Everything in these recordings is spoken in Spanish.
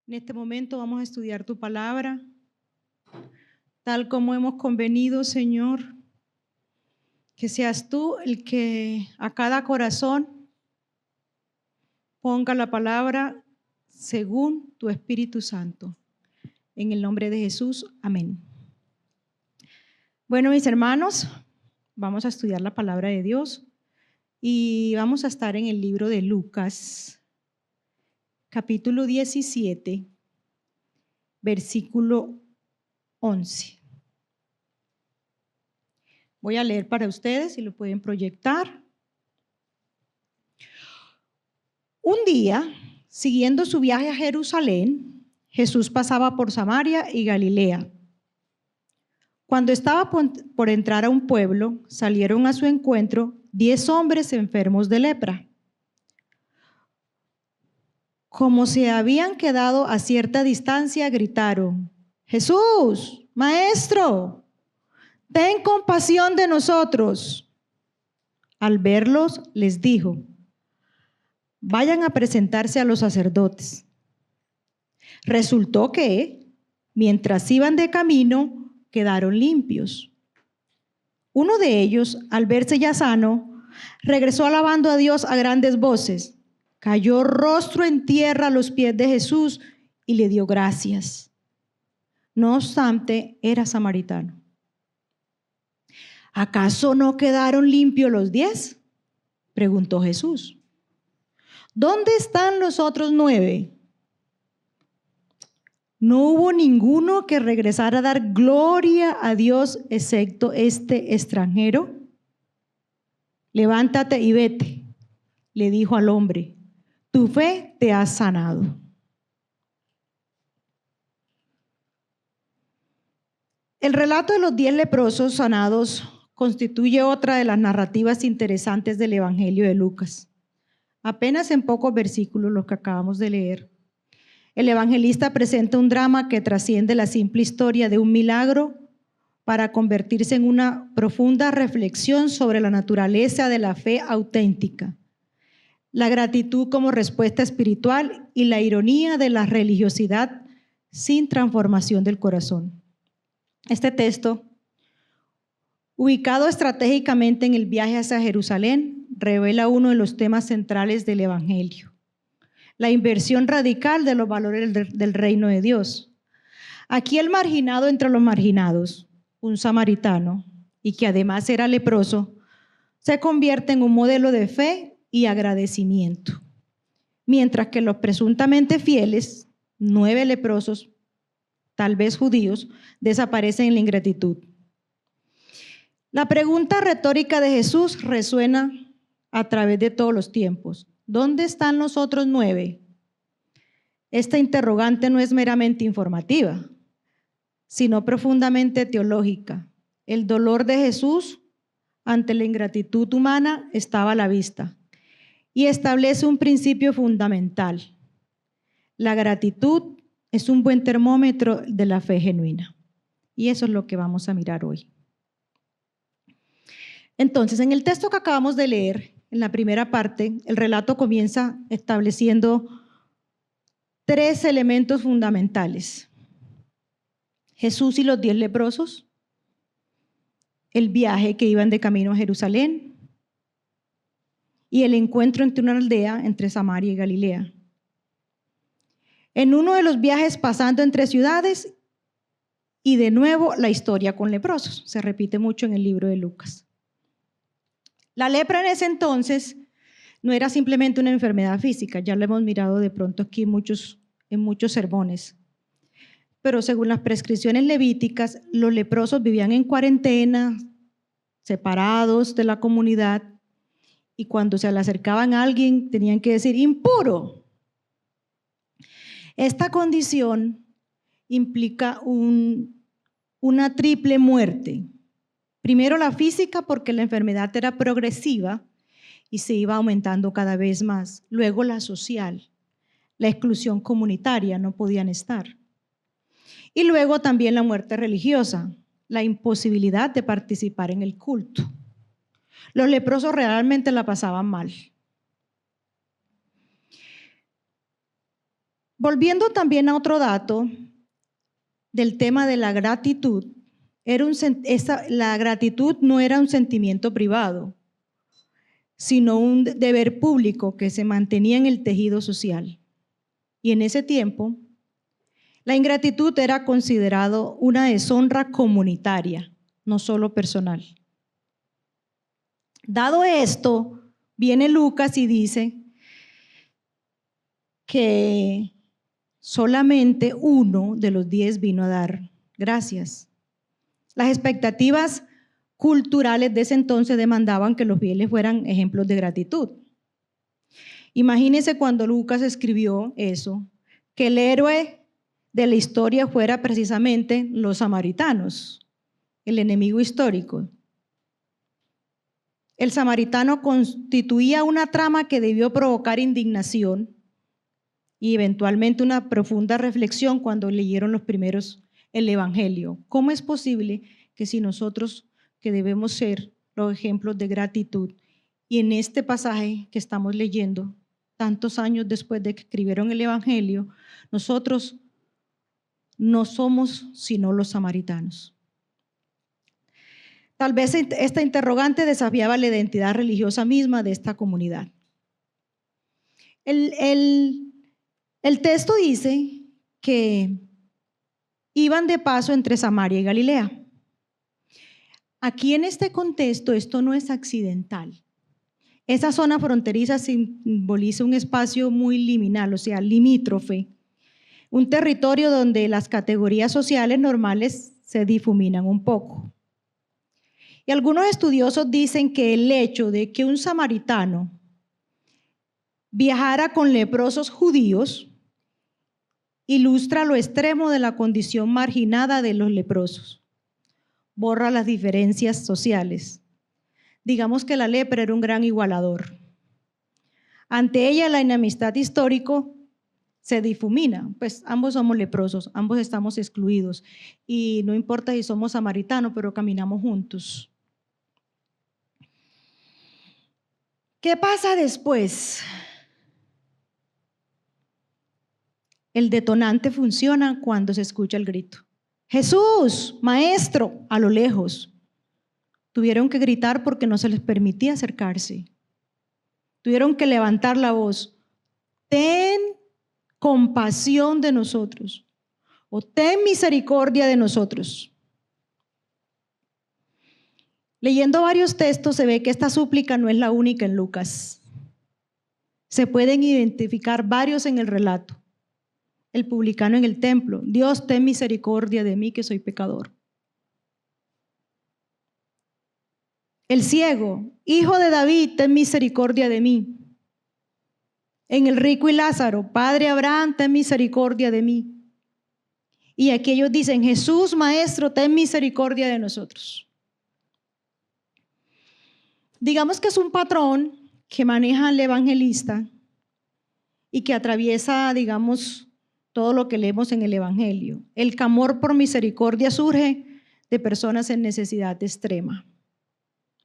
En este momento vamos a estudiar tu palabra, tal como hemos convenido, Señor, que seas tú el que a cada corazón ponga la palabra según tu Espíritu Santo. En el nombre de Jesús, amén. Bueno, mis hermanos, vamos a estudiar la palabra de Dios y vamos a estar en el libro de Lucas, capítulo 17, versículo 11. Voy a leer para ustedes, si lo pueden proyectar. Un día, siguiendo su viaje a Jerusalén, Jesús pasaba por Samaria y Galilea. Cuando estaba por entrar a un pueblo, salieron a su encuentro 10 hombres enfermos de lepra. Como se habían quedado a cierta distancia, gritaron: Jesús, Maestro, ten compasión de nosotros. Al verlos, les dijo: vayan a presentarse a los sacerdotes. Resultó que, mientras iban de camino, quedaron limpios. Uno de ellos, al verse ya sano, regresó alabando a Dios a grandes voces. Cayó rostro en tierra a los pies de Jesús y le dio gracias. No obstante, era samaritano. ¿Acaso no quedaron limpios los 10? Preguntó Jesús. ¿Dónde están los otros 9? No hubo ninguno que regresara a dar gloria a Dios excepto este extranjero. Levántate y vete, le dijo al hombre. Tu fe te ha sanado. El relato de los 10 leprosos sanados constituye otra de las narrativas interesantes del Evangelio de Lucas. Apenas en pocos versículos los que acabamos de leer, el evangelista presenta un drama que trasciende la simple historia de un milagro para convertirse en una profunda reflexión sobre la naturaleza de la fe auténtica, la gratitud como respuesta espiritual y la ironía de la religiosidad sin transformación del corazón. Este texto, ubicado estratégicamente en el viaje hacia Jerusalén, revela uno de los temas centrales del Evangelio: la inversión radical de los valores del reino de Dios. Aquí el marginado entre los marginados, un samaritano, y que además era leproso, se convierte en un modelo de fe y agradecimiento, mientras que los presuntamente fieles, 9 leprosos, tal vez judíos, desaparecen en la ingratitud. La pregunta retórica de Jesús resuena a través de todos los tiempos. ¿Dónde están los otros 9? Esta interrogante no es meramente informativa, sino profundamente teológica. El dolor de Jesús ante la ingratitud humana estaba a la vista y establece un principio fundamental. La gratitud es un buen termómetro de la fe genuina. Y eso es lo que vamos a mirar hoy. Entonces, en el texto que acabamos de leer, en la primera parte, el relato comienza estableciendo 3 elementos fundamentales: Jesús y los 10 leprosos, el viaje que iban de camino a Jerusalén y el encuentro entre una aldea entre Samaria y Galilea. En uno de los viajes pasando entre ciudades y de nuevo la historia con leprosos. Se repite mucho en el libro de Lucas. La lepra en ese entonces no era simplemente una enfermedad física, ya lo hemos mirado de pronto aquí en muchos sermones. Pero según las prescripciones levíticas, los leprosos vivían en cuarentena, separados de la comunidad, y cuando se le acercaban a alguien tenían que decir impuro. Esta condición implica una triple muerte. Primero la física, porque la enfermedad era progresiva y se iba aumentando cada vez más. Luego la social, la exclusión comunitaria, no podían estar. Y luego también la muerte religiosa, la imposibilidad de participar en el culto. Los leprosos realmente la pasaban mal. Volviendo también a otro dato del tema de la gratitud, la gratitud no era un sentimiento privado, sino un deber público que se mantenía en el tejido social. Y en ese tiempo, la ingratitud era considerado una deshonra comunitaria, no solo personal. Dado esto, viene Lucas y dice que solamente 1 de los 10 vino a dar gracias. Las expectativas culturales de ese entonces demandaban que los fieles fueran ejemplos de gratitud. Imagínense cuando Lucas escribió eso, que el héroe de la historia fuera precisamente los samaritanos, el enemigo histórico. El samaritano constituía una trama que debió provocar indignación y eventualmente una profunda reflexión cuando leyeron los primeros el Evangelio. ¿Cómo es posible que si nosotros, que debemos ser los ejemplos de gratitud, y en este pasaje que estamos leyendo, tantos años después de que escribieron el Evangelio, nosotros no somos sino los samaritanos? Tal vez esta interrogante desafiaba la identidad religiosa misma de esta comunidad. El texto dice que iban de paso entre Samaria y Galilea. Aquí en este contexto esto no es accidental. Esa zona fronteriza simboliza un espacio muy liminal, o sea, limítrofe, un territorio donde las categorías sociales normales se difuminan un poco. Y algunos estudiosos dicen que el hecho de que un samaritano viajara con leprosos judíos ilustra lo extremo de la condición marginada de los leprosos. Borra las diferencias sociales. Digamos que la lepra era un gran igualador. Ante ella la enemistad histórico se difumina, pues ambos somos leprosos, ambos estamos excluidos y no importa si somos samaritanos, pero caminamos juntos. ¿Qué pasa después? El detonante funciona cuando se escucha el grito. Jesús, maestro, a lo lejos. Tuvieron que gritar porque no se les permitía acercarse. Tuvieron que levantar la voz. Ten compasión de nosotros, o ten misericordia de nosotros. Leyendo varios textos se ve que esta súplica no es la única en Lucas. Se pueden identificar varios en el relato. El publicano en el templo, Dios, ten misericordia de mí que soy pecador. El ciego, hijo de David, ten misericordia de mí. En el rico y Lázaro, Padre Abraham, ten misericordia de mí. Y aquí ellos dicen, Jesús, maestro, ten misericordia de nosotros. Digamos que es un patrón que maneja el evangelista y que atraviesa, digamos, todo lo que leemos en el Evangelio. El clamor por misericordia surge de personas en necesidad extrema,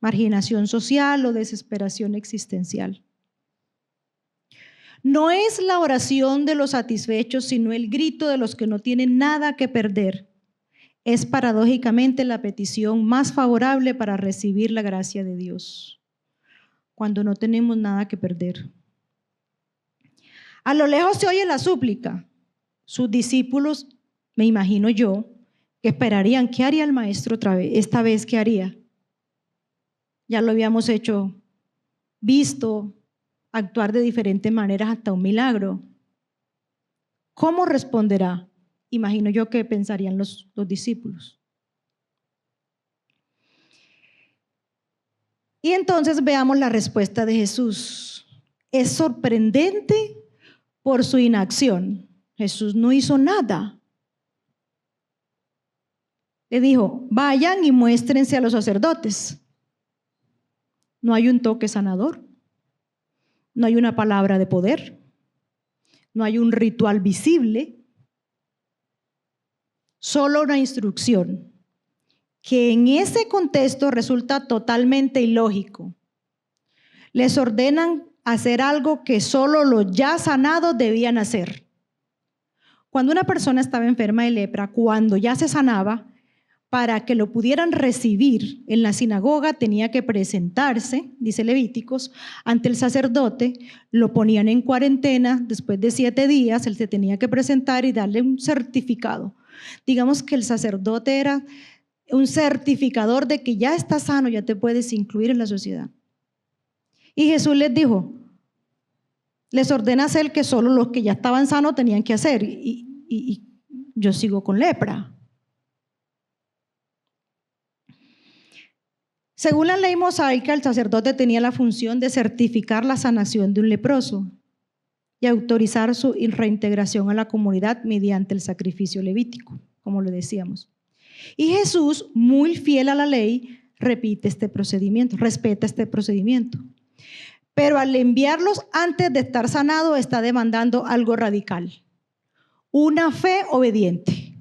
marginación social o desesperación existencial. No es la oración de los satisfechos, sino el grito de los que no tienen nada que perder. Es paradójicamente la petición más favorable para recibir la gracia de Dios, cuando no tenemos nada que perder. A lo lejos se oye la súplica. Sus discípulos, me imagino yo, que esperarían, ¿qué haría el maestro otra vez? Esta vez, ¿qué haría? Ya lo habíamos visto actuar de diferentes maneras hasta un milagro. ¿Cómo responderá? Imagino yo que pensarían los discípulos. Y entonces veamos la respuesta de Jesús. Es sorprendente por su inacción. Jesús no hizo nada. Le dijo, vayan y muéstrense a los sacerdotes. No hay un toque sanador. No hay una palabra de poder. No hay un ritual visible. Solo una instrucción que en ese contexto resulta totalmente ilógico. Les ordenan hacer algo que solo los ya sanados debían hacer. Cuando una persona estaba enferma de lepra, cuando ya se sanaba, para que lo pudieran recibir en la sinagoga tenía que presentarse, dice Levíticos, ante el sacerdote, lo ponían en cuarentena, después de 7 días él se tenía que presentar y darle un certificado. Digamos que el sacerdote era un certificador de que ya estás sano, ya te puedes incluir en la sociedad. Y Jesús les dijo, les ordena hacer que solo los que ya estaban sanos tenían que hacer, y yo sigo con lepra. Según la ley mosaica, el sacerdote tenía la función de certificar la sanación de un leproso y autorizar su reintegración a la comunidad mediante el sacrificio levítico, como lo decíamos. Y Jesús, muy fiel a la ley, respeta este procedimiento. Pero al enviarlos antes de estar sanado, está demandando algo radical: una fe obediente.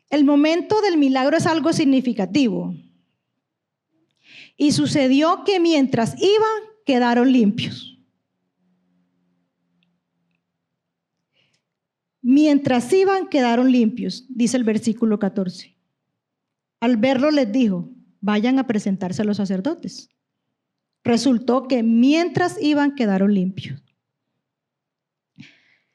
El momento del milagro es algo significativo. Y sucedió que mientras iban, quedaron limpios. Mientras iban, quedaron limpios, dice el versículo 14. Al verlo les dijo, vayan a presentarse a los sacerdotes. Resultó que mientras iban, quedaron limpios.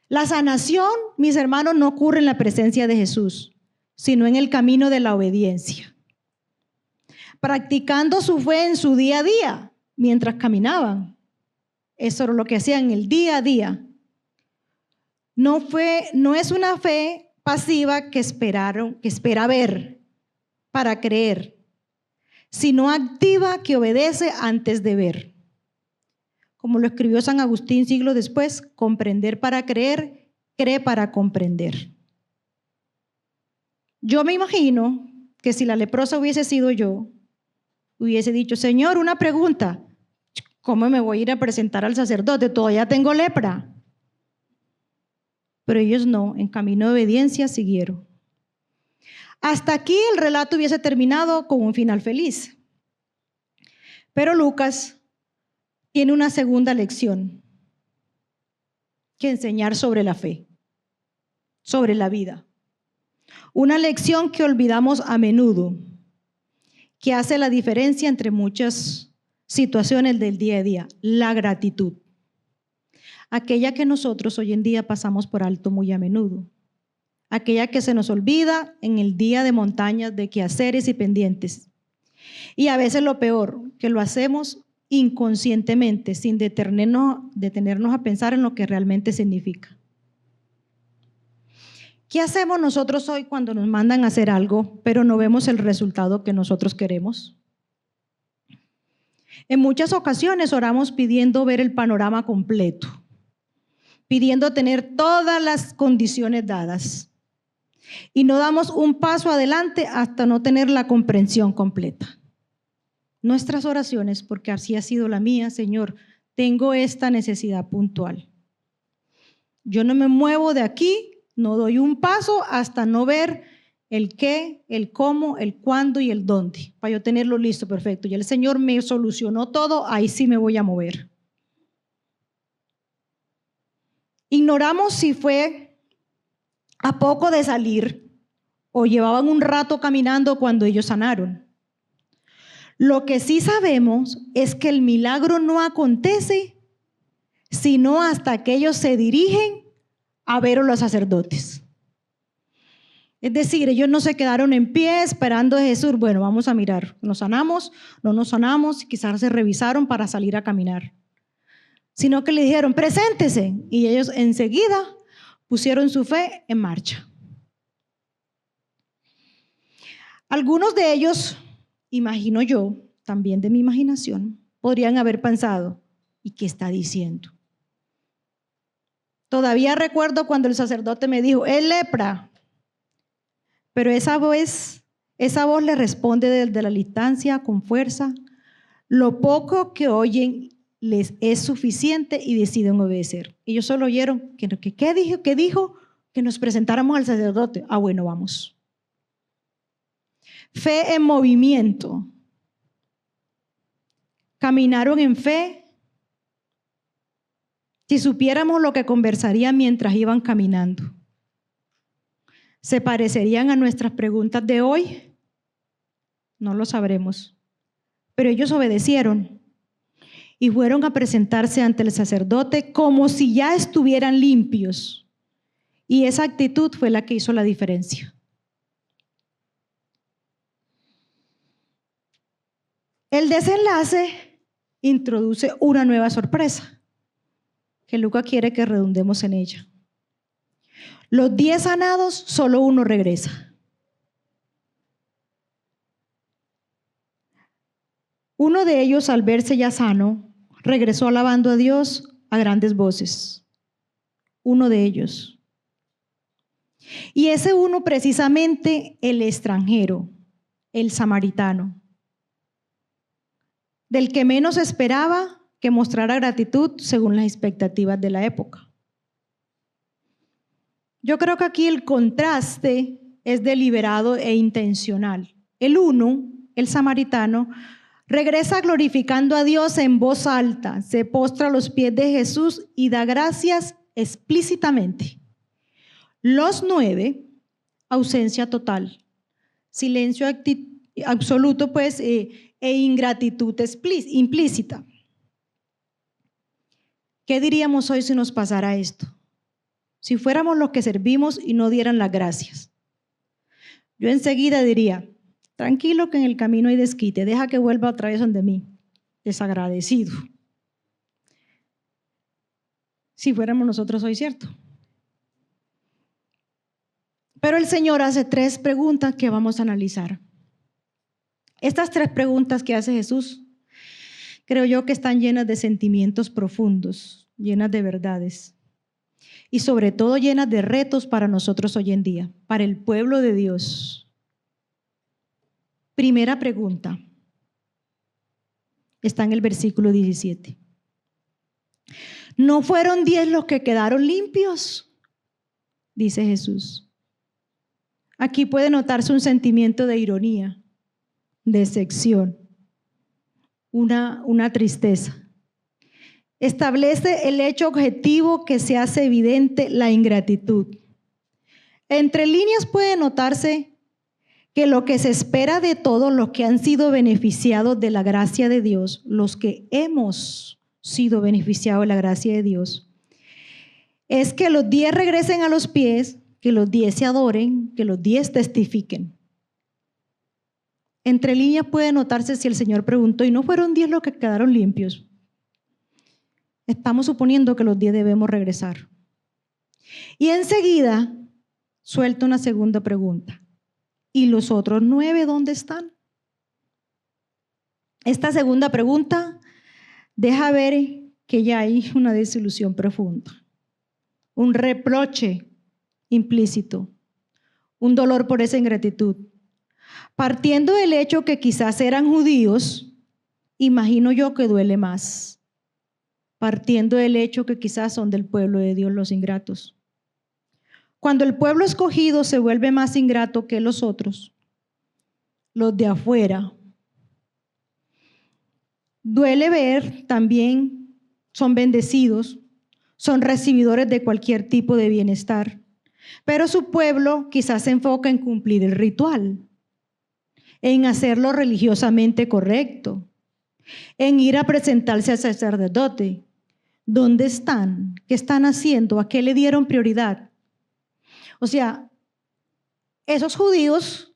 La sanación, mis hermanos, no ocurre en la presencia de Jesús, sino en el camino de la obediencia, practicando su fe en su día a día, mientras caminaban. Eso era lo que hacían, el día a día. No es una fe pasiva que espera ver para creer, sino activa que obedece antes de ver. Como lo escribió San Agustín siglos después, comprender para creer, cree para comprender. Yo me imagino que si la leprosa hubiese sido yo, hubiese dicho, Señor, una pregunta, ¿cómo me voy a ir a presentar al sacerdote? Todavía tengo lepra. Pero ellos no, en camino de obediencia siguieron. Hasta aquí el relato hubiese terminado con un final feliz. Pero Lucas tiene una segunda lección que enseñar sobre la fe, sobre la vida. Una lección que olvidamos a menudo, que hace la diferencia entre muchas situaciones del día a día: la gratitud. Aquella que nosotros hoy en día pasamos por alto muy a menudo. Aquella que se nos olvida en el día de montañas de quehaceres y pendientes. Y a veces lo peor, que lo hacemos inconscientemente, sin detenernos a pensar en lo que realmente significa. ¿Qué hacemos nosotros hoy cuando nos mandan a hacer algo, pero no vemos el resultado que nosotros queremos? En muchas ocasiones oramos pidiendo ver el panorama completo, pidiendo tener todas las condiciones dadas, y no damos un paso adelante hasta no tener la comprensión completa. Nuestras oraciones, porque así ha sido la mía, Señor, tengo esta necesidad puntual. Yo no me muevo de aquí, no doy un paso hasta no ver el qué, el cómo, el cuándo y el dónde, para yo tenerlo listo, perfecto. Ya el Señor me solucionó todo, ahí sí me voy a mover. Ignoramos si fue a poco de salir o llevaban un rato caminando cuando ellos sanaron. Lo que sí sabemos es que el milagro no acontece sino hasta que ellos se dirigen a ver a los sacerdotes. Es decir, ellos no se quedaron en pie esperando a Jesús. Bueno, vamos a mirar, ¿nos sanamos? No nos sanamos, quizás se revisaron para salir a caminar. Sino que le dijeron, preséntese. Y ellos enseguida pusieron su fe en marcha. Algunos de ellos, imagino yo, también de mi imaginación, podrían haber pensado, ¿y qué está diciendo? Todavía recuerdo cuando el sacerdote me dijo, es lepra. Pero esa voz le responde desde la distancia con fuerza. Lo poco que oyen les es suficiente y deciden obedecer. Ellos solo oyeron, ¿qué dijo? Que nos presentáramos al sacerdote. Ah, bueno, vamos. Fe en movimiento. Caminaron en fe Si supiéramos lo que conversarían mientras iban caminando, ¿se parecerían a nuestras preguntas de hoy? No lo sabremos. Pero ellos obedecieron y fueron a presentarse ante el sacerdote como si ya estuvieran limpios. Y esa actitud fue la que hizo la diferencia. El desenlace introduce una nueva sorpresa, que Lucas quiere que redundemos en ella. Los 10 sanados, solo uno regresa. Uno de ellos, al verse ya sano, regresó alabando a Dios a grandes voces. Uno de ellos. Y ese uno, precisamente, el extranjero, el samaritano, del que menos esperaba que mostrara gratitud según las expectativas de la época. Yo creo que aquí el contraste es deliberado e intencional. El uno, el samaritano, regresa glorificando a Dios en voz alta, se postra a los pies de Jesús y da gracias explícitamente. Los 9, ausencia total, silencio absoluto, pues, e ingratitud implícita. ¿Qué diríamos hoy si nos pasara esto? Si fuéramos los que servimos y no dieran las gracias. Yo enseguida diría, tranquilo que en el camino hay desquite, deja que vuelva otra vez donde mí, desagradecido. Si fuéramos nosotros hoy, ¿cierto? Pero el Señor hace 3 preguntas que vamos a analizar. Estas 3 preguntas que hace Jesús, creo yo que están llenas de sentimientos profundos, llenas de verdades y sobre todo llenas de retos para nosotros hoy en día, para el pueblo de Dios. Primera pregunta, está en el versículo 17. ¿No fueron 10 los que quedaron limpios?, dice Jesús. Aquí puede notarse un sentimiento de ironía, de sección, una tristeza. Establece el hecho objetivo que se hace evidente la ingratitud. Entre líneas puede notarse que lo que se espera de todos los que han sido beneficiados de la gracia de Dios, los que hemos sido beneficiados de la gracia de Dios, es que los 10 regresen a los pies, que los 10 se adoren, que los 10 testifiquen. Entre líneas puede notarse si el Señor preguntó, ¿y no fueron 10 los que quedaron limpios? Estamos suponiendo que los 10 debemos regresar. Y enseguida suelta una segunda pregunta. ¿Y los otros 9 dónde están? Esta segunda pregunta deja ver que ya hay una desilusión profunda, un reproche implícito, un dolor por esa ingratitud. Partiendo del hecho que quizás eran judíos, imagino yo que duele más. Partiendo del hecho que quizás son del pueblo de Dios los ingratos. Cuando el pueblo escogido se vuelve más ingrato que los otros, los de afuera, duele ver también, son bendecidos, son recibidores de cualquier tipo de bienestar, pero su pueblo quizás se enfoca en cumplir el ritual, en hacerlo religiosamente correcto, en ir a presentarse al sacerdote. ¿Dónde están? ¿Qué están haciendo? ¿A qué le dieron prioridad? O sea, esos judíos,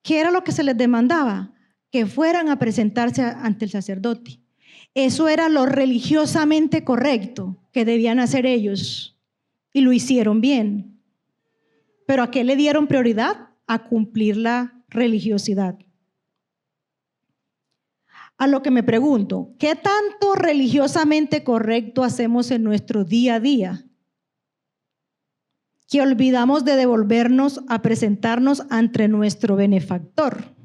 ¿qué era lo que se les demandaba? Que fueran a presentarse ante el sacerdote. Eso era lo religiosamente correcto que debían hacer ellos y lo hicieron bien. ¿Pero a qué le dieron prioridad? A cumplir la religiosidad. A lo que me pregunto, ¿qué tanto religiosamente correcto hacemos en nuestro día a día? Que olvidamos de devolvernos a presentarnos ante nuestro benefactor.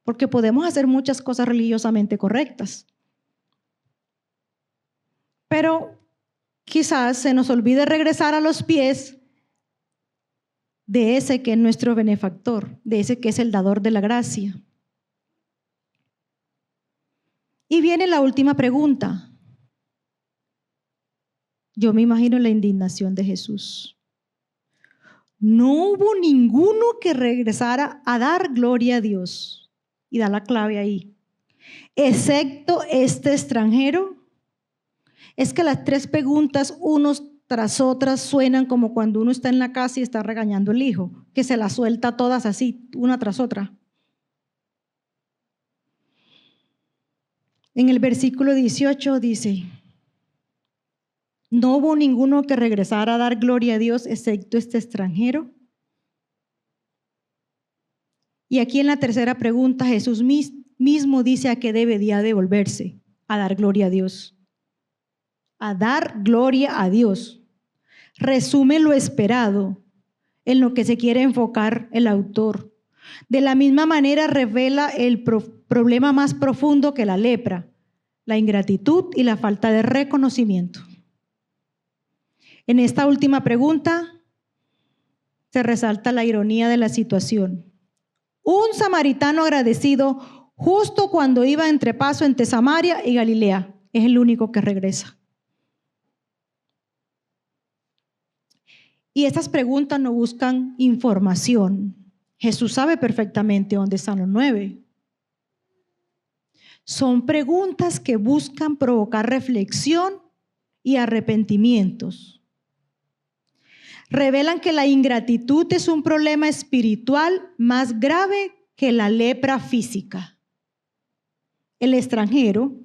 Porque podemos hacer muchas cosas religiosamente correctas. Pero quizás se nos olvide regresar a los pies de ese que es nuestro benefactor, de ese que es el dador de la gracia. Y viene la última pregunta. Yo me imagino la indignación de Jesús. No hubo ninguno que regresara a dar gloria a Dios. Y da la clave ahí. Excepto este extranjero. Es que las tres preguntas, unos tras otras, suenan como cuando uno está en la casa y está regañando al hijo, que se las suelta todas así, una tras otra. En el versículo 18 dice: no hubo ninguno que regresara a dar gloria a Dios excepto este extranjero. Y aquí en la tercera pregunta Jesús mismo dice a qué debería devolverse: a dar gloria a Dios. A dar gloria a Dios. Resume lo esperado en lo que se quiere enfocar el autor. De la misma manera revela el problema más profundo que la lepra: la ingratitud y la falta de reconocimiento. En esta última pregunta se resalta la ironía de la situación. Un samaritano agradecido justo cuando iba entre paso entre Samaria y Galilea es el único que regresa. Y estas preguntas no buscan información. Jesús sabe perfectamente dónde están los 9. Son preguntas que buscan provocar reflexión y arrepentimientos. Revelan que la ingratitud es un problema espiritual más grave que la lepra física. El extranjero,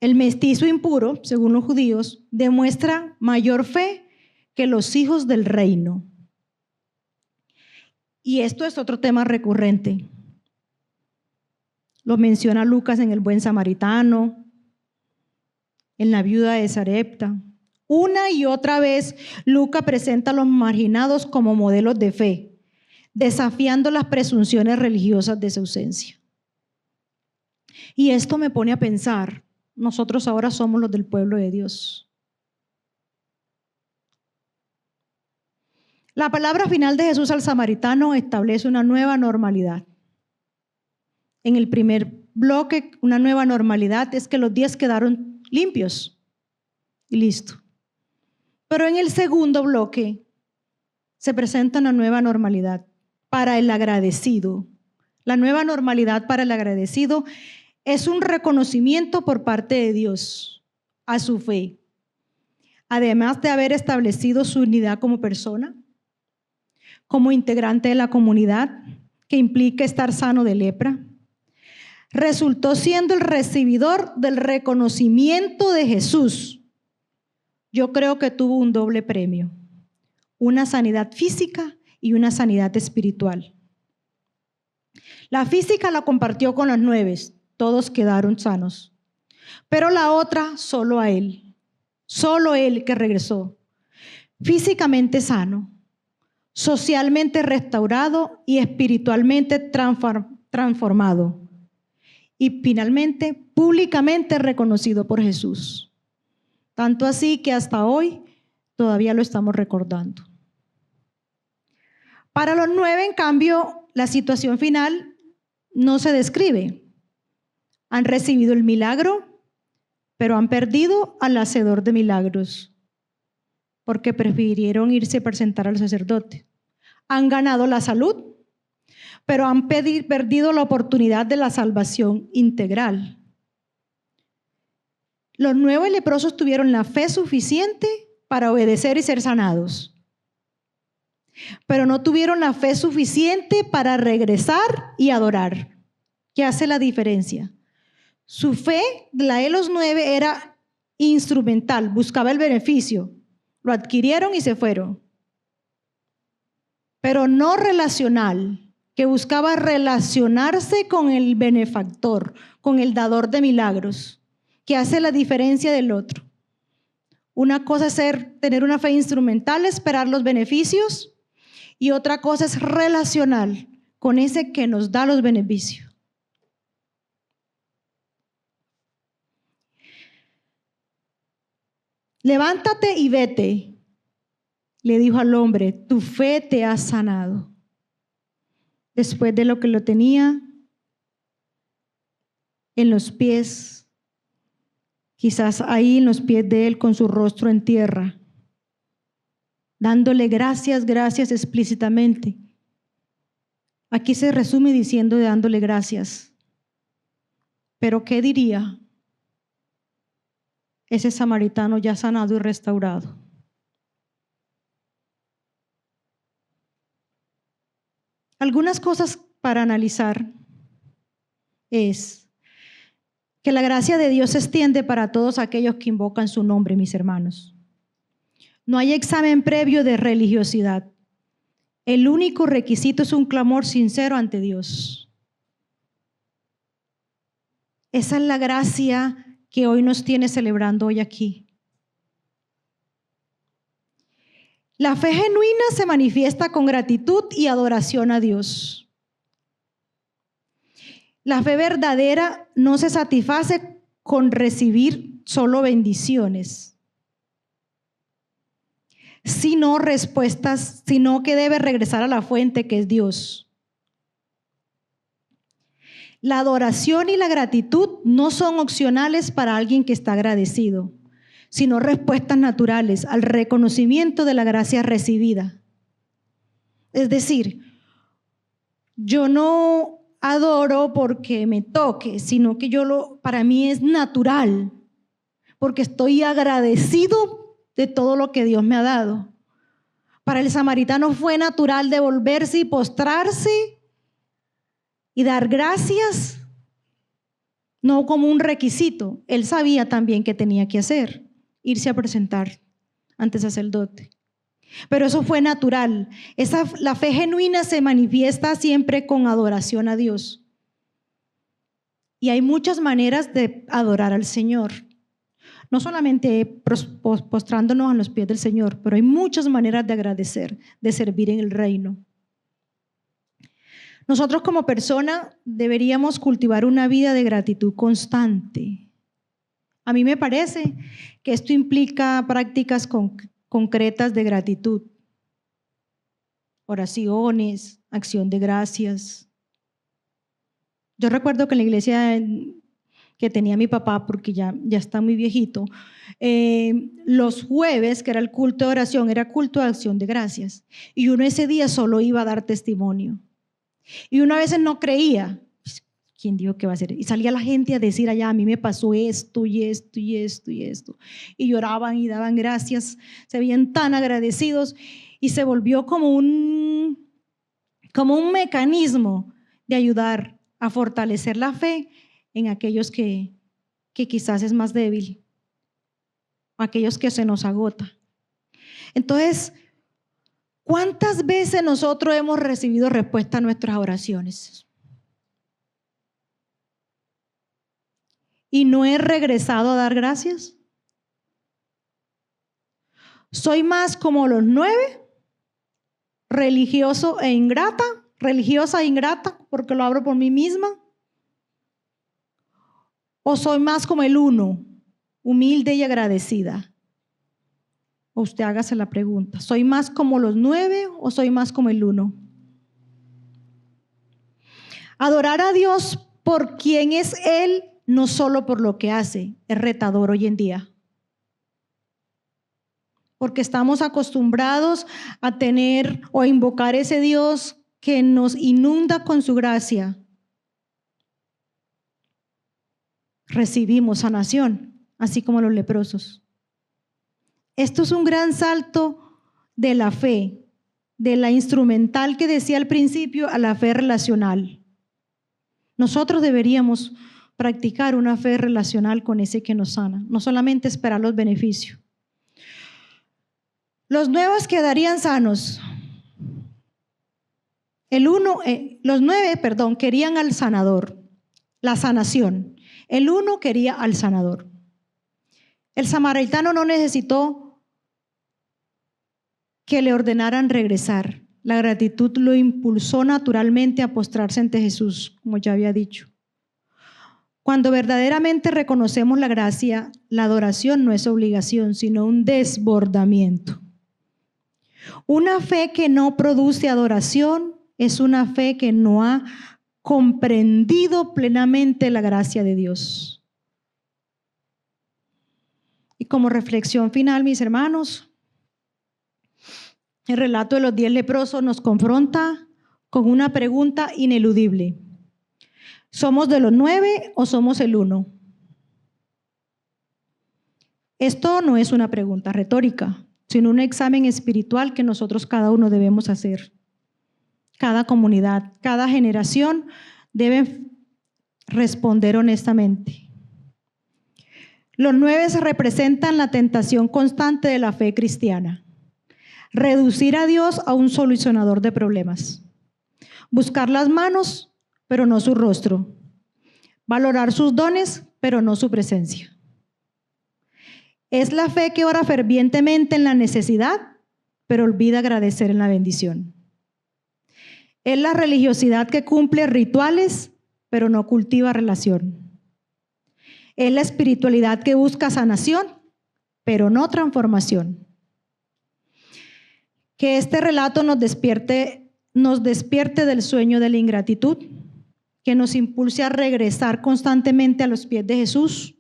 el mestizo impuro, según los judíos, demuestra mayor fe que los hijos del reino. Y esto es otro tema recurrente. Lo menciona Lucas en el buen samaritano, en la viuda de Sarepta. Una y otra vez, Lucas presenta a los marginados como modelos de fe, desafiando las presunciones religiosas de su ausencia. Y esto me pone a pensar, nosotros ahora somos los del pueblo de Dios. La palabra final de Jesús al samaritano establece una nueva normalidad. En el primer bloque, una nueva normalidad es que los 10 quedaron limpios y listo. Pero en el segundo bloque se presenta una nueva normalidad para el agradecido. La nueva normalidad para el agradecido es un reconocimiento por parte de Dios a su fe, además de haber establecido su unidad como persona, como integrante de la comunidad, que implica estar sano de lepra. Resultó siendo el recibidor del reconocimiento de Jesús. Yo creo que tuvo un doble premio: una sanidad física y una sanidad espiritual. La física la compartió con los 9, todos quedaron sanos. Pero la otra, solo a él que regresó, físicamente sano, socialmente restaurado y espiritualmente transformado. Y finalmente, públicamente reconocido por Jesús. Tanto así que hasta hoy todavía lo estamos recordando. Para los 9, en cambio, la situación final no se describe. Han recibido el milagro, pero han perdido al hacedor de milagros, porque prefirieron irse a presentar al sacerdote. Han ganado la salud, pero han perdido la oportunidad de la salvación integral. Los 9 leprosos tuvieron la fe suficiente para obedecer y ser sanados, pero no tuvieron la fe suficiente para regresar y adorar. ¿Qué hace la diferencia? Su fe, la de los 9, era instrumental, buscaba el beneficio, lo adquirieron y se fueron, pero no relacional, que buscaba relacionarse con el benefactor, con el dador de milagros, que hace la diferencia del otro. Una cosa es tener una fe instrumental, esperar los beneficios, y otra cosa es relacional, con ese que nos da los beneficios. Levántate y vete, le dijo al hombre, tu fe te ha sanado. Después de lo que lo tenía en los pies, quizás ahí en los pies de Él con su rostro en tierra, dándole gracias explícitamente. Aquí se resume diciendo dándole gracias. Pero ¿qué diría ese samaritano ya sanado y restaurado? Algunas cosas para analizar es que la gracia de Dios se extiende para todos aquellos que invocan su nombre, mis hermanos. No hay examen previo de religiosidad. El único requisito es un clamor sincero ante Dios. Esa es la gracia que hoy nos tiene celebrando hoy aquí. La fe genuina se manifiesta con gratitud y adoración a Dios. La fe verdadera no se satisface con recibir solo bendiciones, sino respuestas, sino que debe regresar a la fuente que es Dios. La adoración y la gratitud no son opcionales para alguien que está agradecido, sino respuestas naturales al reconocimiento de la gracia recibida. Es decir, yo no adoro porque me toque, sino que para mí es natural, porque estoy agradecido de todo lo que Dios me ha dado. Para el samaritano fue natural devolverse y postrarse y dar gracias, no como un requisito. Él sabía también qué tenía que hacer, irse a presentar ante el sacerdote. Pero eso fue natural. La fe genuina se manifiesta siempre con adoración a Dios. Y hay muchas maneras de adorar al Señor. No solamente postrándonos a los pies del Señor, pero hay muchas maneras de agradecer, de servir en el reino. Nosotros como persona deberíamos cultivar una vida de gratitud constante. A mí me parece que esto implica prácticas concretas de gratitud, oraciones, acción de gracias. Yo recuerdo que en la iglesia que tenía mi papá, porque ya está muy viejito, los jueves, que era el culto de oración, era culto de acción de gracias. Y uno ese día solo iba a dar testimonio. Y uno a veces no creía, ¿quién dijo que va a hacer? Y salía la gente a decir allá, a mí me pasó esto y esto y esto y esto. Y lloraban y daban gracias, se veían tan agradecidos y se volvió como un mecanismo de ayudar a fortalecer la fe en aquellos que quizás es más débil, aquellos que se nos agota. Entonces, ¿cuántas veces nosotros hemos recibido respuesta a nuestras oraciones? ¿Y no he regresado a dar gracias? ¿Soy más como los 9? Religiosa e ingrata, porque lo abro por mí misma. ¿O soy más como el 1, humilde y agradecida? O usted hágase la pregunta, ¿soy más como los 9 o soy más como el 1? Adorar a Dios por quien es Él, no solo por lo que hace, es retador hoy en día. Porque estamos acostumbrados a tener o a invocar ese Dios que nos inunda con su gracia. Recibimos sanación, así como los leprosos. Esto es un gran salto de la fe, de la instrumental que decía al principio a la fe relacional. Nosotros deberíamos practicar una fe relacional con ese que nos sana, no solamente esperar los beneficios. Los 9 quedarían sanos. Los 9 querían al sanador, la sanación. El 1 quería al sanador. El samaritano no necesitó que le ordenaran regresar. La gratitud lo impulsó naturalmente a postrarse ante Jesús, como ya había dicho. Cuando verdaderamente reconocemos la gracia, la adoración no es obligación, sino un desbordamiento. Una fe que no produce adoración es una fe que no ha comprendido plenamente la gracia de Dios. Y como reflexión final, mis hermanos, el relato de los 10 leprosos nos confronta con una pregunta ineludible. ¿Somos de los 9 o somos el 1? Esto no es una pregunta retórica, sino un examen espiritual que nosotros cada uno debemos hacer. Cada comunidad, cada generación debe responder honestamente. Los 9 representan la tentación constante de la fe cristiana. Reducir a Dios a un solucionador de problemas. Buscar las manos, pero no su rostro. Valorar sus dones, pero no su presencia. Es la fe que ora fervientemente en la necesidad, pero olvida agradecer en la bendición. Es la religiosidad que cumple rituales, pero no cultiva relación. Es la espiritualidad que busca sanación, pero no transformación. Que este relato nos despierte del sueño de la ingratitud, que nos impulse a regresar constantemente a los pies de Jesús,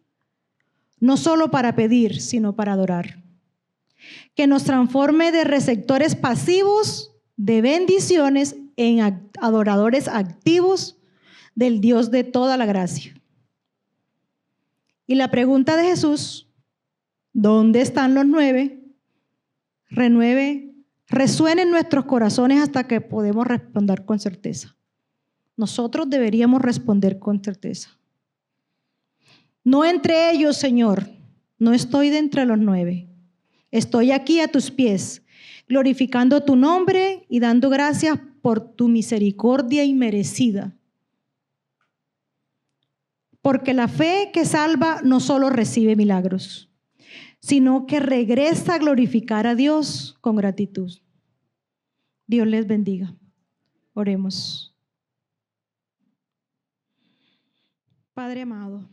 no solo para pedir, sino para adorar. Que nos transforme de receptores pasivos de bendiciones en adoradores activos del Dios de toda la gracia. Y la pregunta de Jesús, ¿dónde están los 9? Resuena en nuestros corazones hasta que podemos responder con certeza. Nosotros deberíamos responder con certeza. No entre ellos, Señor, no estoy de entre los 9. Estoy aquí a tus pies, glorificando tu nombre y dando gracias por tu misericordia inmerecida. Porque la fe que salva no solo recibe milagros, sino que regresa a glorificar a Dios con gratitud. Dios les bendiga. Oremos. Padre amado,